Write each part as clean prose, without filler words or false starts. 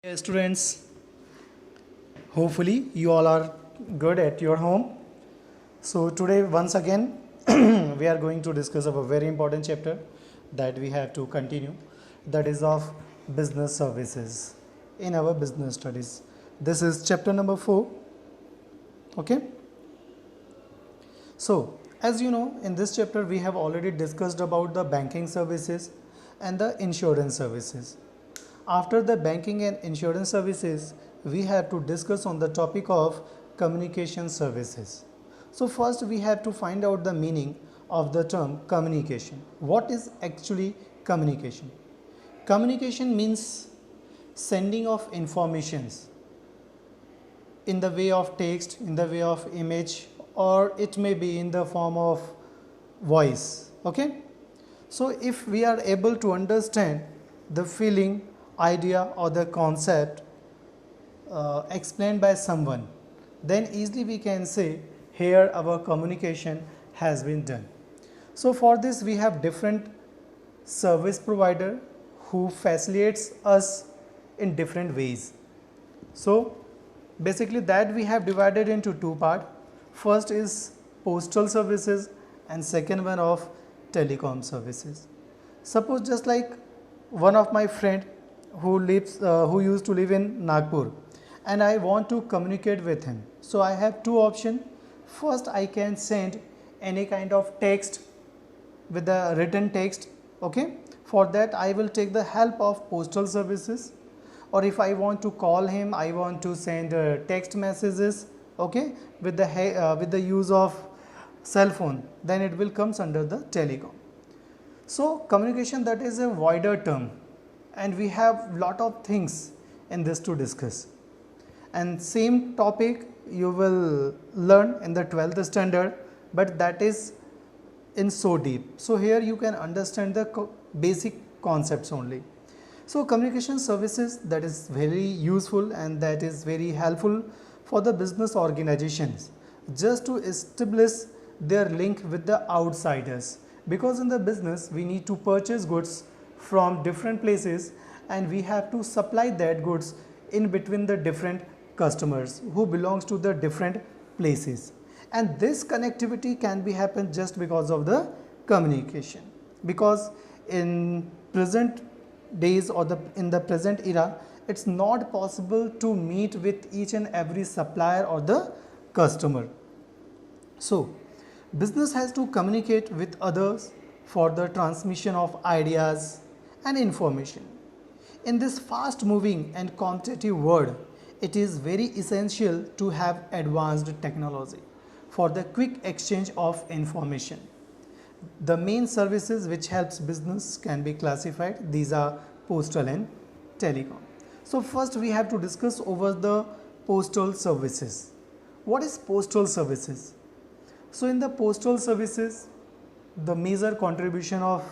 Students, hopefully you all are good at your home. So today once again we are going to discuss of a very important chapter that we have to continue, that is of business services in our business studies. This is chapter number 4. Okay. So as you know, in this chapter we have already discussed about the banking services and the insurance services. After the banking and insurance services, we have to discuss on the topic of communication services. So first we have to find out the meaning of the term communication. What is actually communication? Communication means sending of informations in the way of text, in the way of image, or it may be in the form of voice. Okay? So if we are able to understand the feeling, idea or the concept explained by someone, then easily we can say here our communication has been done. So for this we have different service provider who facilitates us in different ways. So basically that we have divided into two parts. First is postal services and second one of telecom services. Suppose just like one of my friend who used to live in Nagpur, and I want to communicate with him. So I have two options. First, I can send any kind of text with the written text. Okay, for that I will take the help of postal services, or if I want to call him, I want to send text messages. Okay, with the use of cell phone, then it will comes under the telecom. So communication, that is a wider term, and we have lot of things in this to discuss, and same topic you will learn in the 12th standard, but that is in so deep. So here you can understand the basic concepts only. So communication services, that is very useful and that is very helpful for the business organizations just to establish their link with the outsiders, because in the business we need to purchase goods from different places and we have to supply that goods in between the different customers who belongs to the different places, and this connectivity can be happen just because of the communication, because in present days or in the present era it's not possible to meet with each and every supplier or the customer. So business has to communicate with others for the transmission of ideas and information. In this fast moving and competitive world, it is very essential to have advanced technology for the quick exchange of information. The main services which helps business can be classified. These are postal and telecom. So first we have to discuss over the postal services. What is postal services? So in the postal services, the major contribution of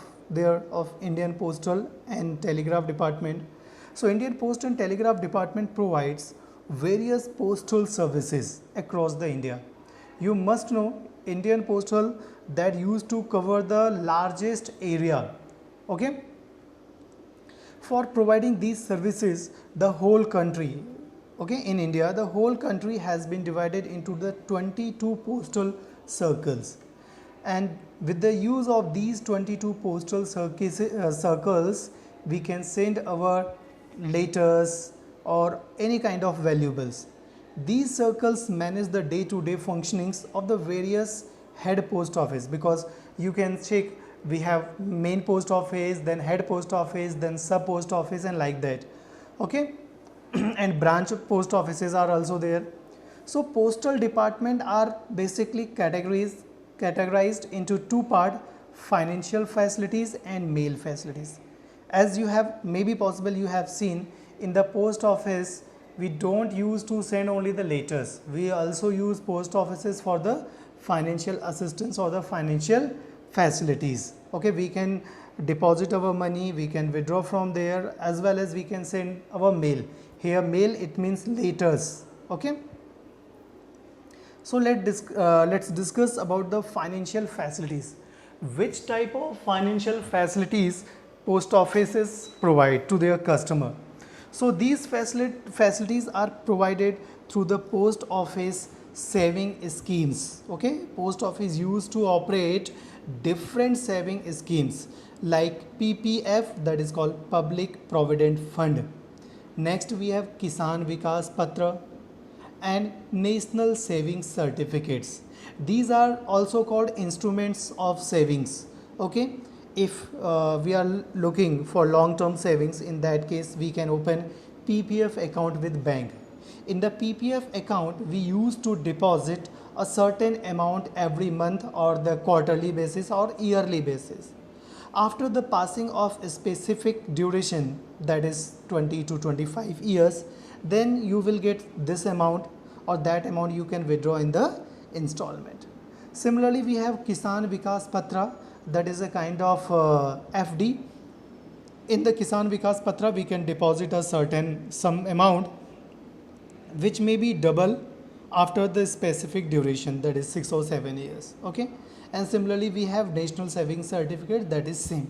Indian Postal and Telegraph Department. So Indian Post and Telegraph Department provides various postal services across the India. You must know Indian Postal that used to cover the largest area. Okay. For providing these services, the whole country, okay, in India, the whole country has been divided into the 22 postal circles, and with the use of these 22 postal circles, we can send our letters or any kind of valuables. These circles manage the day-to-day functionings of the various head post office, because you can check we have main post office, then head post office, then sub post office, and like that. Okay. And branch post offices are also there. So postal department are basically categorized into two parts: financial facilities and mail facilities. As you have, maybe possible you have seen in the post office, we don't use to send only the letters, we also use post offices for the financial assistance or the financial facilities. Okay, we can deposit our money, we can withdraw from there, as well as we can send our mail. Here mail, it means letters. Okay. So let's discuss about the financial facilities. Which type of financial facilities post offices provide to their customer? So these facilities are provided through the post office saving schemes. Okay, post office used to operate different saving schemes like PPF, that is called Public Provident Fund. Next we have Kisan Vikas Patra and National Savings Certificates. These are also called instruments of savings. Okay, if we are looking for long term savings, in that case we can open PPF account with bank. In the PPF account we used to deposit a certain amount every month or the quarterly basis or yearly basis. After the passing of a specific duration, that is 20 to 25 years, then you will get this amount, or that amount you can withdraw in the installment. Similarly, we have Kisan Vikas Patra, that is a kind of FD. In the Kisan Vikas Patra we can deposit a certain sum amount which may be double after the specific duration, that is 6 or 7 years. Okay, and similarly we have National Savings Certificate, that is same.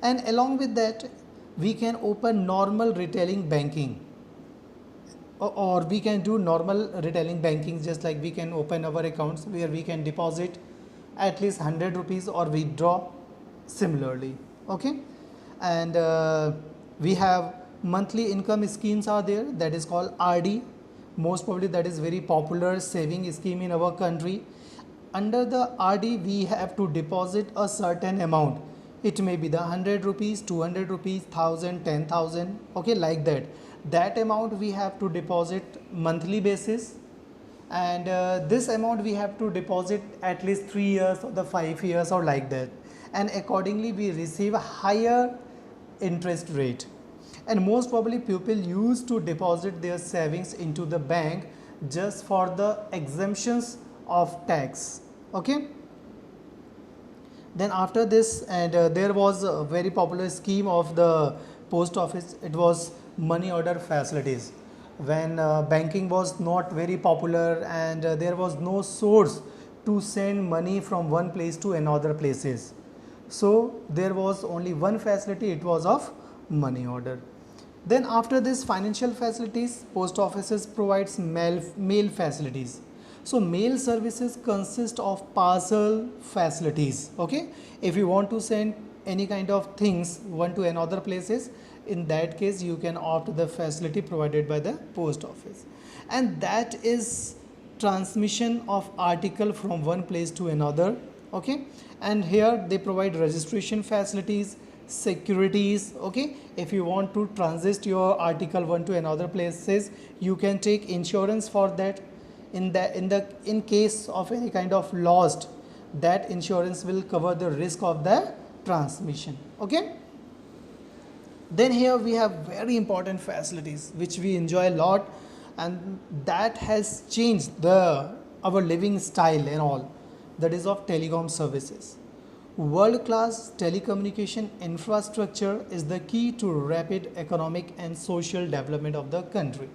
And along with that we can open normal retailing banking, or we can do normal retailing banking, just like we can open our accounts where we can deposit at least 100 rupees or withdraw similarly. Okay, and we have monthly income schemes are there, that is called RD. Most probably that is very popular saving scheme in our country. Under the RD we have to deposit a certain amount. It may be the 100 rupees, 200 rupees, 1000, 10,000. Okay, like that. That amount we have to deposit monthly basis, and this amount we have to deposit at least 3 years or the 5 years or like that, and accordingly we receive a higher interest rate. And most probably people used to deposit their savings into the bank just for the exemptions of tax. Okay, then after this, and there was a very popular scheme of the post office, it was money order facilities. When banking was not very popular, and there was no source to send money from one place to another places, so there was only one facility, it was of money order. Then after this financial facilities, post offices provides mail facilities. So mail services consist of parcel facilities. Okay, if you want to send any kind of things one to another places, in that case you can opt the facility provided by the post office, and that is transmission of article from one place to another. Okay, and here they provide registration facilities, securities. Okay, if you want to transit your article one to another places, you can take insurance for that. In case of any kind of lost, that insurance will cover the risk of the transmission. Okay, then here we have very important facilities which we enjoy a lot, and that has changed our living style and all, that is of telecom services. World class telecommunication infrastructure is the key to rapid economic and social development of the country.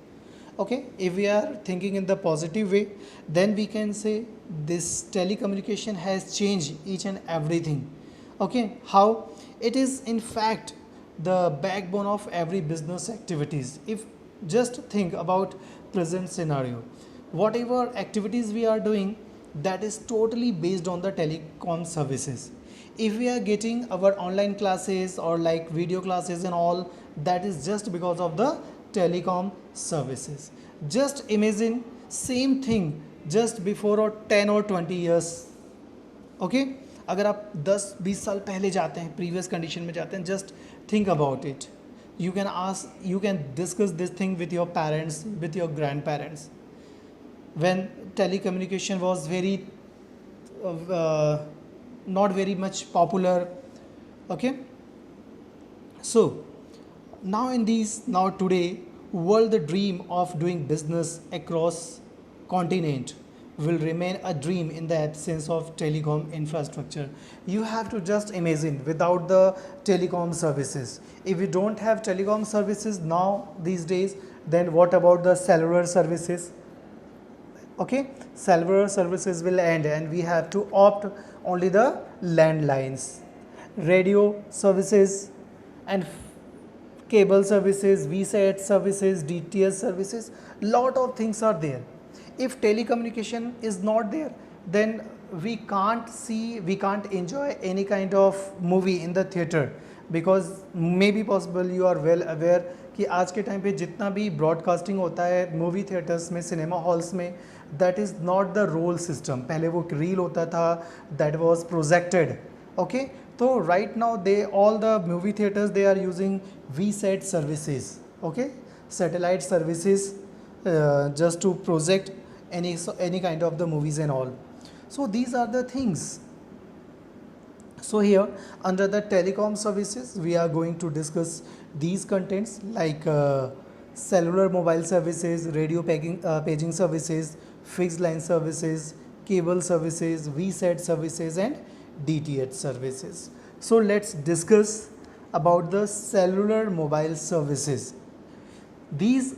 Okay, if we are thinking in the positive way, then we can say this telecommunication has changed each and everything. Okay, how? It is in fact the backbone of every business activities. If just think about present scenario, whatever activities we are doing, that is totally based on the telecom services. If we are getting our online classes or like video classes and all, that is just because of the telecom services. Just imagine same thing just before or 10 or 20 years. Okay, अगर आप 10-20 साल पहले जाते हैं, previous condition में जाते हैं, just think about it. You can discuss this thing with your parents, with your grandparents, when telecommunication was very not very much popular. Okay, so now today world, the dream of doing business across continent will remain a dream in the absence of telecom infrastructure. You have to just imagine without the telecom services. If we don't have telecom services now these days, then what about the cellular services? Okay, cellular services will end and we have to opt only the landlines, radio services, and cable services, VSAT services, DTS services, lot of things are there. If telecommunication is not there, then we can't enjoy any kind of movie in the theater, because maybe possible you are well aware कि आज के time पे जितना भी broadcasting होता है movie theatres में, cinema halls में, that is not the role system. पहले वो रील होता था, दैट वाज प्रोजेक्टेड. ओके, तो right now they all the movie theatres they are using VSAT services, okay, satellite services, just to project any kind of the movies and all. So these are the things. So here under the telecom services we are going to discuss these contents like cellular mobile services, radio paging services, fixed line services, cable services, VSAT services and DTH services. So let's discuss about the cellular mobile services. These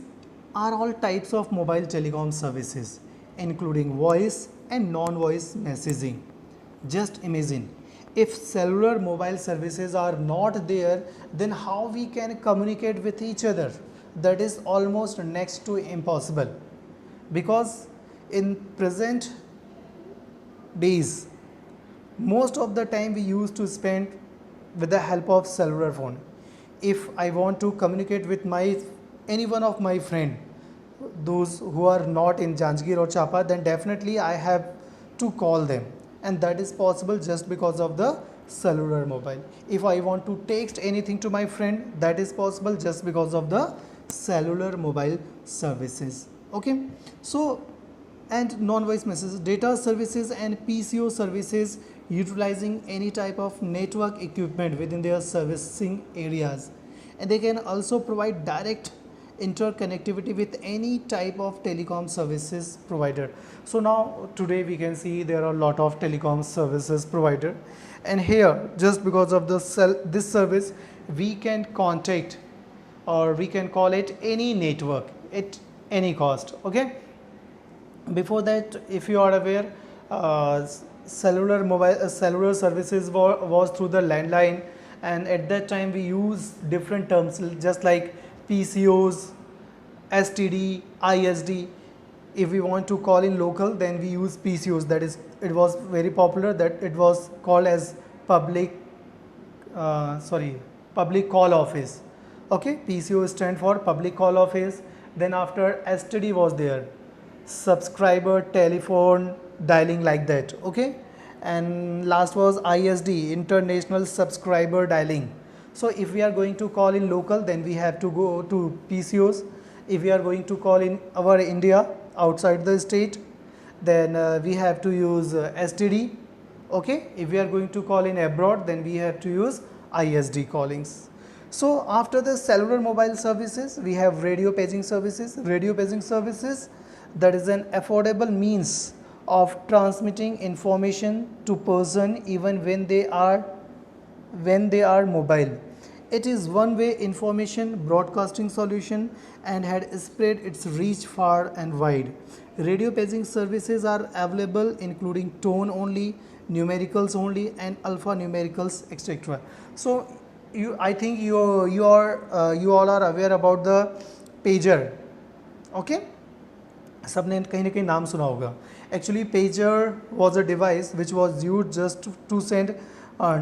are all types of mobile telecom services including voice and non-voice messaging. Just imagine, if cellular mobile services are not there, then how we can communicate with each other? That is almost next to impossible, because in present days most of the time we used to spend with the help of cellular phone. If I want to communicate with any one of my friend, those who are not in Janjgir or Chapa, then definitely I have to call them, and that is possible just because of the cellular mobile. If I want to text anything to my friend, that is possible just because of the cellular mobile services. Okay, so and non-voice messages, data services and PCO services utilizing any type of network equipment within their servicing areas, and they can also provide direct interconnectivity with any type of telecom services provider. So now today we can see there are a lot of telecom services provider, and here just because of this service we can contact or we can call it any network at any cost. Okay, before that, if you are aware, cellular services was through the landline, and at that time we use different terms just like PCOs, STD, ISD. If we want to call in local, then we use PCOs. That is, it was very popular that it was called as public call office. Okay, PCO stand for public call office. Then after STD was there, subscriber telephone dialing, like that. Okay, and last was ISD, international subscriber dialing. So if we are going to call in local, then we have to go to PCOs. If we are going to call in our India outside the state, then we have to use STD. Okay, if we are going to call in abroad, then we have to use ISD callings. So after the cellular mobile services, we have radio paging services. Radio paging services, that is an affordable means of transmitting information to person even when they are mobile. It is one-way information broadcasting solution and had spread its reach far and wide. Radio paging services are available including tone only, numericals only, and alphanumericals, etc. So I think you all are aware about the pager. Okay, सबने कहीं ना कहीं नाम सुना होगा. Actually, pager was a device which was used just to send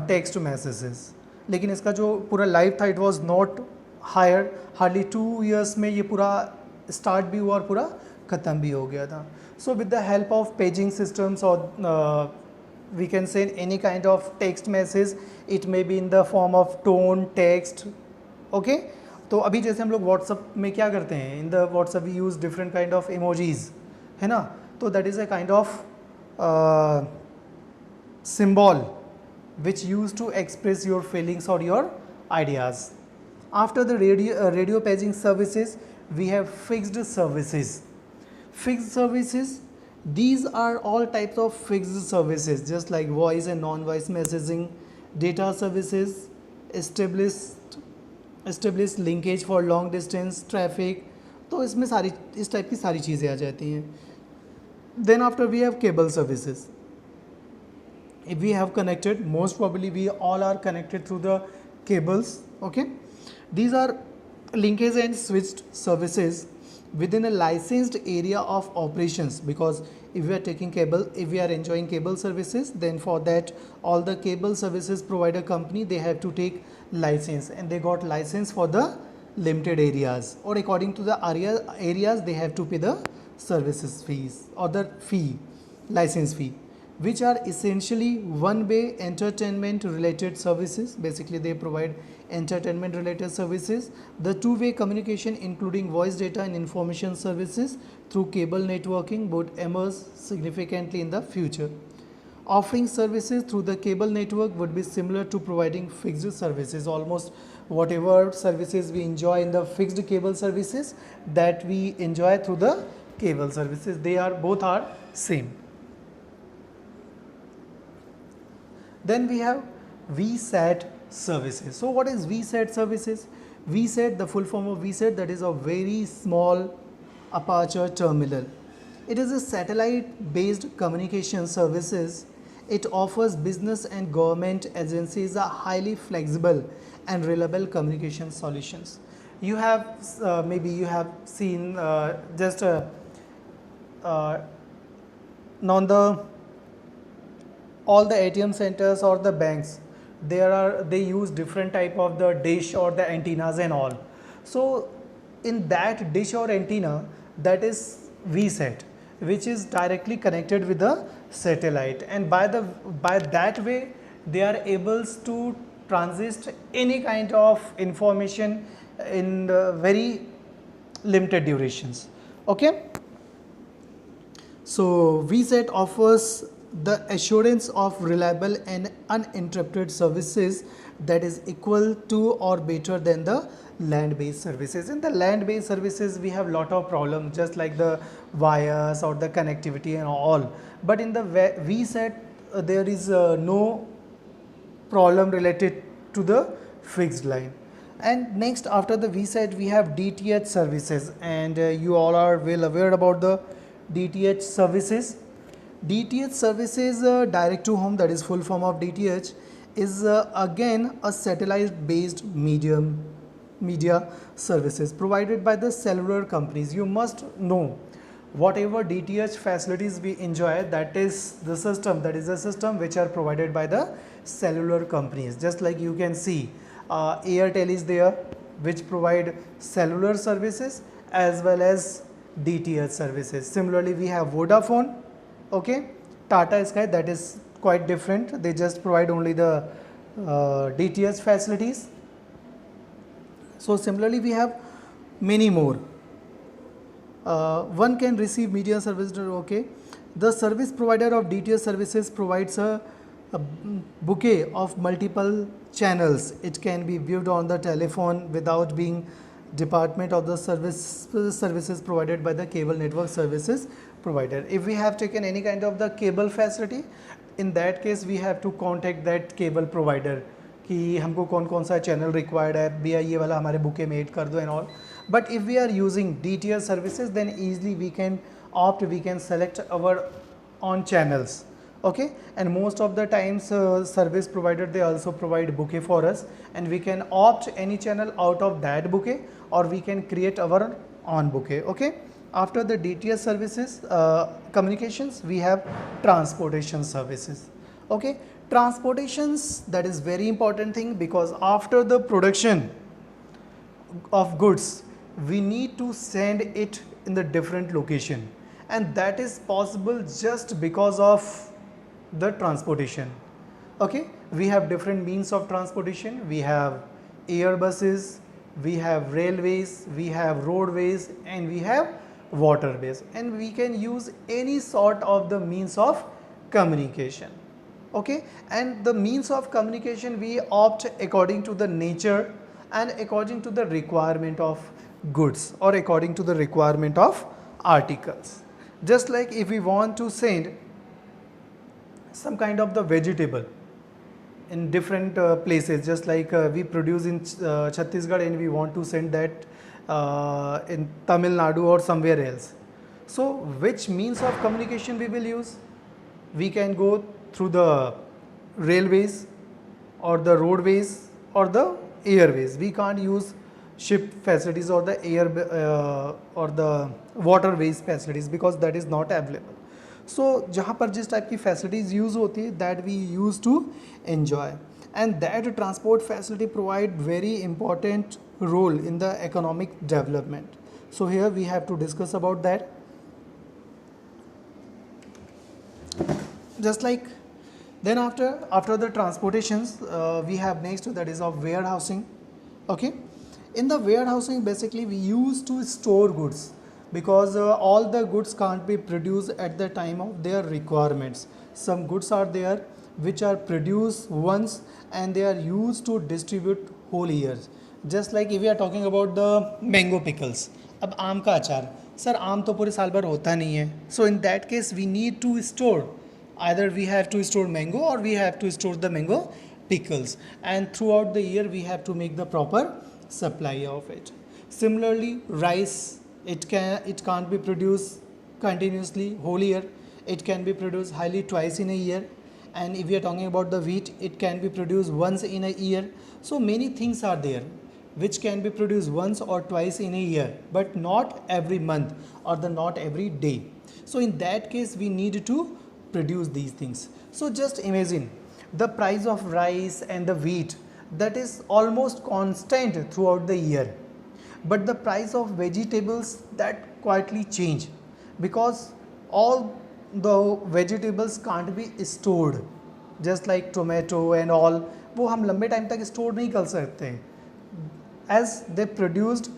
text messages. लेकिन इसका जो पूरा लाइफ था, it was not higher. Hardly 2 years में ये पूरा स्टार्ट भी हुआ और पूरा ख़त्म भी हो गया था. So with the help of paging systems और we can send any kind of text message. It may be in the form of tone text. Okay, तो अभी जैसे हम लोग व्हाट्सअप में क्या करते हैं, in the WhatsApp we use different kind of emojis, है ना. तो that is a kind of symbol which used to express your feelings or your ideas. After the radio paging services, we have fixed services. Fixed services, these are all types of fixed services just like voice and non-voice messaging, data services, established linkage for long distance traffic. तो इसमें सारी इस type की सारी चीज़ें आ जाती हैं. Then after we have cable services. If we have connected, most probably we all are connected through the cables. Okay, these are linkage and switched services within a licensed area of operations, because if we are taking cable, if we are enjoying cable services, then for that all the cable services provider company, they have to take license, and they got license for the limited areas, or according to the areas they have to pay the services fees or the fee, license fee, which are essentially one-way entertainment related services. Basically they provide entertainment related services. The two-way communication including voice data and information services through cable networking would emerge significantly in the future. Offering services through the cable network would be similar to providing fixed services. Almost whatever services we enjoy in the fixed cable services, that we enjoy through the cable services, they are both are same. Then we have VSAT services. So what is VSAT services? VSAT, the full form of VSAT, that is a very small aperture terminal. It is a satellite based communication services. It offers business and government agencies a highly flexible and reliable communication solutions. You have maybe you have seen just on the all the ATM centers or the banks, they use different type of the dish or the antennas and all. So in that dish or antenna, that is VSAT, which is directly connected with the satellite, and by that way they are able to transist any kind of information in the very limited durations. Okay. So VSAT offers the assurance of reliable and uninterrupted services that is equal to or better than the land-based services. In the land-based services, we have lot of problems, just like the wires or the connectivity and all. But in the VSAT, there is no problem related to the fixed line. And next, after the VSAT, we have DTH services, and you all are well aware about the DTH services. DTH services, direct to home, that is full form of DTH, is again a satellite based media services provided by the cellular companies. You must know, whatever DTH facilities we enjoy, that is the system, which are provided by the cellular companies. Just like you can see, Airtel is there, which provide cellular services as well as DTH services. Similarly, we have Vodafone, okay, Tata Sky, that is quite different, they just provide only the DTH facilities. So similarly we have many more. One can receive media services, okay. The service provider of DTH services provides a bouquet of multiple channels. It can be viewed on the telephone without being department of the services provided by the cable network services provider. If we have taken any kind of the cable facility, in that case we have to contact that cable provider कि हमको कौन कौन सा channel required है, भैया ये वाला हमारे बुके में ऐड कर दो and all. But if we are using DTH services, then easily we can select our own channels. Okay, and most of the times service provider, they also provide bouquet for us, and we can opt any channel out of that bouquet, or we can create our own bouquet. Okay, after the DTH services communications, we have transportation services. Okay, transportations, that is very important thing, because after the production of goods, we need to send it in the different location, and that is possible just because of the transportation. Okay, we have different means of transportation. We have air buses, we have railways, we have roadways, and we have waterways, and we can use any sort of the means of communication. Okay, and the means of communication we opt according to the nature and according to the requirement of goods, or according to the requirement of articles. Just like if we want to send some kind of the vegetable in different places, just like we produce in Chhattisgarh, and we want to send that in Tamil Nadu or somewhere else. So which means of communication we will use? We can go through the railways or the roadways or the airways. We can't use ship facilities or the air or the waterways facilities, because that is not available. So जहाँ पर जिस type की facilities use होती है, that we use to enjoy, and that transport facility provide very important role in the economic development. So here we have to discuss about that. Just like then after the transportations, we have next, that is of warehousing. Okay, in the warehousing basically we use to store goods, because all the goods can't be produced at the time of their requirements. Some goods are there which are produced once and they are used to distribute whole years. Just like if we are talking about the mango pickles, अब आम का अचार, sir आम तो पूरे साल भर होता नहीं है, so in that case we need to store, either we have to store mango or we have to store the mango pickles, and throughout the year we have to make the proper supply of it. Similarly, rice, it can't be produced continuously whole year, it can be produced highly twice in a year. And if we are talking about the wheat, it can be produced once in a year. So many things are there which can be produced once or twice in a year, but not every month or not every day. So in that case we need to produce these things. So just imagine the price of rice and the wheat, that is almost constant throughout the year, but the price of vegetables, that quietly change, because all the vegetables can't be stored, just like tomato and all, वो हम लंबे time तक store नहीं कर सकते, as they produced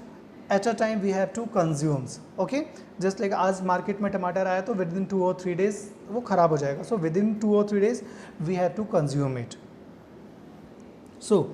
at a time we have to consume. Okay, just like आज market में टमाटर आया तो विद इन 2 or 3 days वो ख़राब हो जाएगा, so within 2 or 3 days we have to consume it. So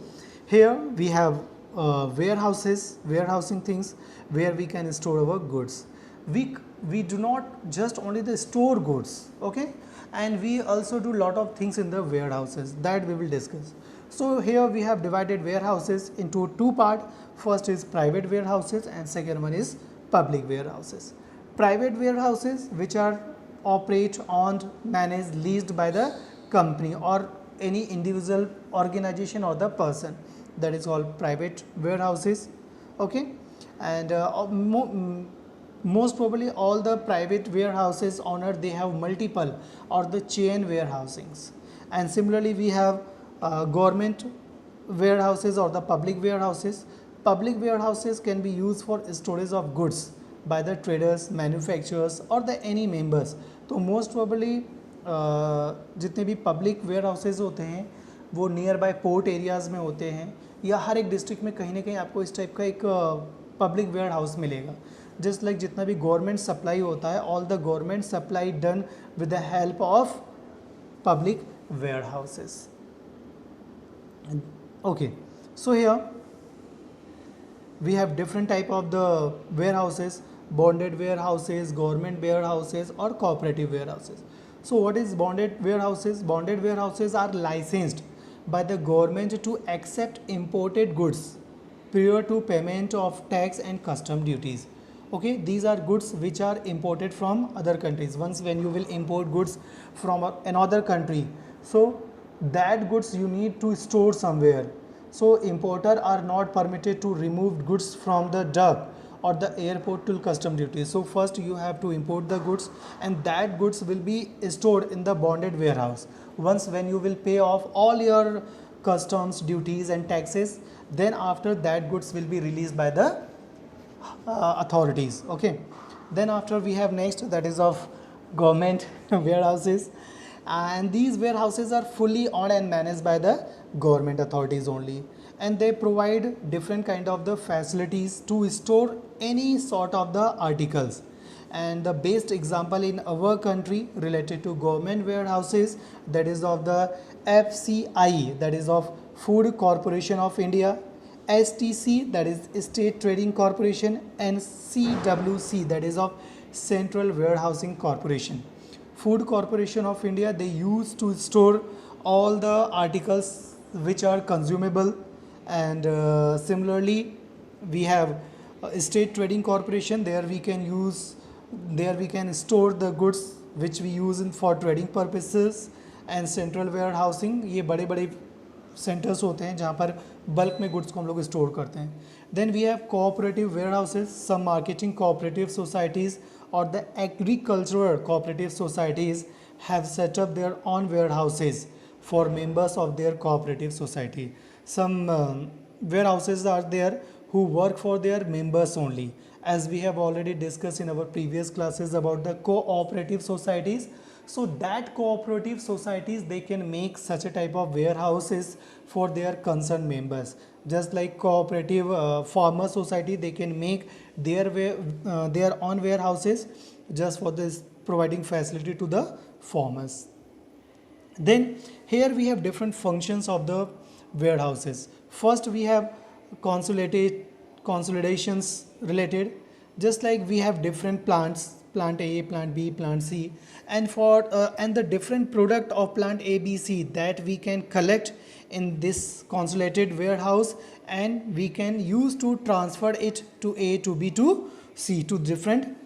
here we have warehousing things where we can store our goods. We do not just only the store goods, okay, and we also do lot of things in the warehouses that we will discuss. So here we have divided warehouses into two parts. First is private warehouses and second one is public warehouses. Private warehouses, which are operate, owned, managed, leased by the company or any individual organization or the person, that is called private warehouses. Okay, and most probably all the private warehouses owner, they have multiple or the chain warehousings. And similarly we have government warehouses or the public warehouses. Public warehouses can be used for storage of goods by the traders, manufacturers or the any members. तो most probably जितने भी public where houses होते हैं वो near by port areas में होते हैं, या हर एक डिस्ट्रिक्ट में कहीं ना कहीं आपको इस टाइप का एक पब्लिक वेयर हाउस मिलेगा. जस्ट लाइक जितना भी गवर्नमेंट सप्लाई होता है, all the government supply done with the help of public warehouses. Okay, so here we have different type of the warehouses: bonded warehouses, government warehouses or cooperative warehouses. So what is bonded warehouses? Bonded warehouses are licensed by the government to accept imported goods prior to payment of tax and custom duties. Okay, these are goods which are imported from other countries. Once when you will import goods from another country, so that goods you need to store somewhere. So importer are not permitted to remove goods from the dock or the airport till custom duty. So first you have to import the goods and that goods will be stored in the bonded warehouse. Once when you will pay off all your customs duties and taxes, then after that goods will be released by the authorities. Okay, then after we have next, that is of government warehouses, and these warehouses are fully owned and managed by the government authorities only, and they provide different kind of the facilities to store any sort of the articles. And the best example in our country related to government warehouses, that is of the FCI, that is of Food Corporation of India, STC, that is State Trading Corporation, and CWC, that is of Central Warehousing Corporation. Food Corporation of India, they used to store all the articles which are consumable, and similarly we have State Trading Corporation, there we can store the goods which we use for trading purposes. And Central Warehousing, ये बड़े बड़े centres होते हैं जहाँ पर bulk में goods को हम लोग स्टोर करते हैं. Then we have cooperative warehouses. Some marketing cooperative societies or the agricultural cooperative societies have set up their own warehouses for members of their cooperative society. Some warehouses are there who work for their members only. As we have already discussed in our previous classes about the cooperative societies, so that cooperative societies, they can make such a type of warehouses for their concerned members. Just like cooperative farmer society, they can make their own warehouses just for this providing facility to the farmers. Then here we have different functions of the warehouses. First we have consolidations related. Just like we have different plants, plant A, plant B, plant C, and the different product of plant A, B, C that we can collect in this consolidated warehouse, and we can use to transfer it to A, to B, to C, to different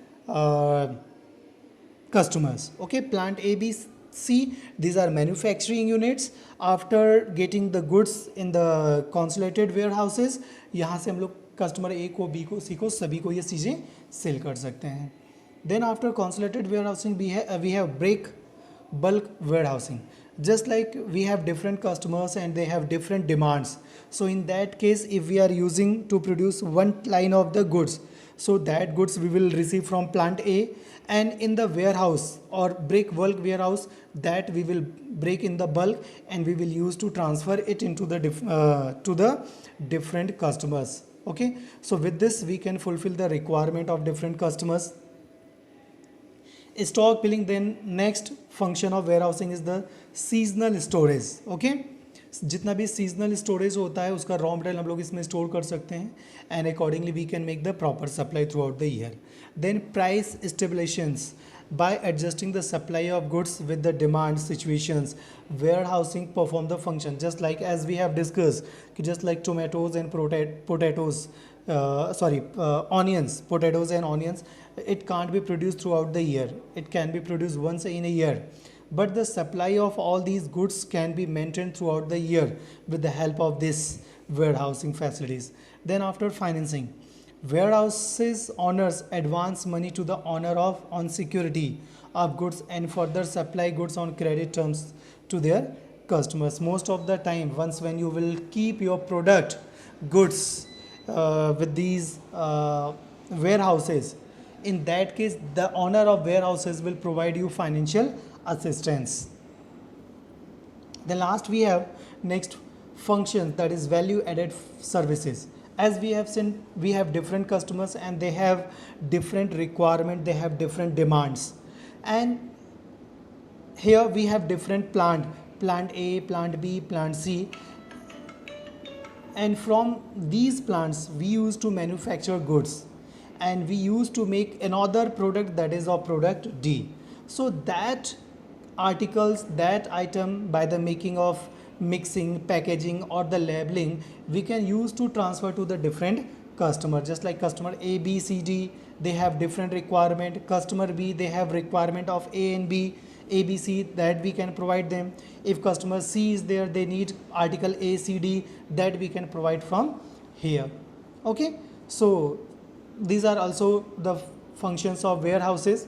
customers. Okay, plant A, B, C, these are manufacturing units. After getting the goods in the consolidated warehouses, यहाँ से हम लोग customer ए को, B को, सी को, सभी को ये चीज़ें सेल कर सकते हैं. Then after consolidated warehousing we have break bulk warehousing. Just like we have different customers and they have different demands. So in that case, if we are using to produce one line of the goods, so that goods we will receive from plant A, and in the warehouse or break bulk warehouse, that we will break in the bulk and we will use to transfer it into the to the different customers. Okay, so with this we can fulfill the requirement of different customers. Stock filling. Then next function of warehousing is the seasonal storage. Okay, जितना भी seasonal storage होता है उसका raw material हम लोग इसमें store कर सकते हैं, and accordingly we can make the proper supply throughout the year. Then price stabilisations by adjusting the supply of goods with the demand situations. Warehousing perform the function just like as we have discussed, just like tomatoes and onions, potatoes and onions, it can't be produced throughout the year, it can be produced once in a year, but the supply of all these goods can be maintained throughout the year with the help of this warehousing facilities. Then after financing, warehouses owners advance money to the owner of on security of goods and further supply goods on credit terms to their customers. Most of the time, once when you will keep your product goods with these warehouses, in that case the owner of warehouses will provide you financial assistance. The last we have next function, that is value added services. As we have seen, we have different customers and they have different requirement, they have different demands, and here we have different plant A, plant B, plant C, and from these plants we used to manufacture goods and we used to make another product, that is our product D. So that articles, that item, by the making of mixing, packaging or the labeling, we can use to transfer to the different customer. Just like customer A, B, C, D, they have different requirement. Customer B, they have requirement of A and B, A, B, C, that we can provide them. If customer C is there, they need article A, C, D, that we can provide from here. Okay, so these are also the functions of warehouses.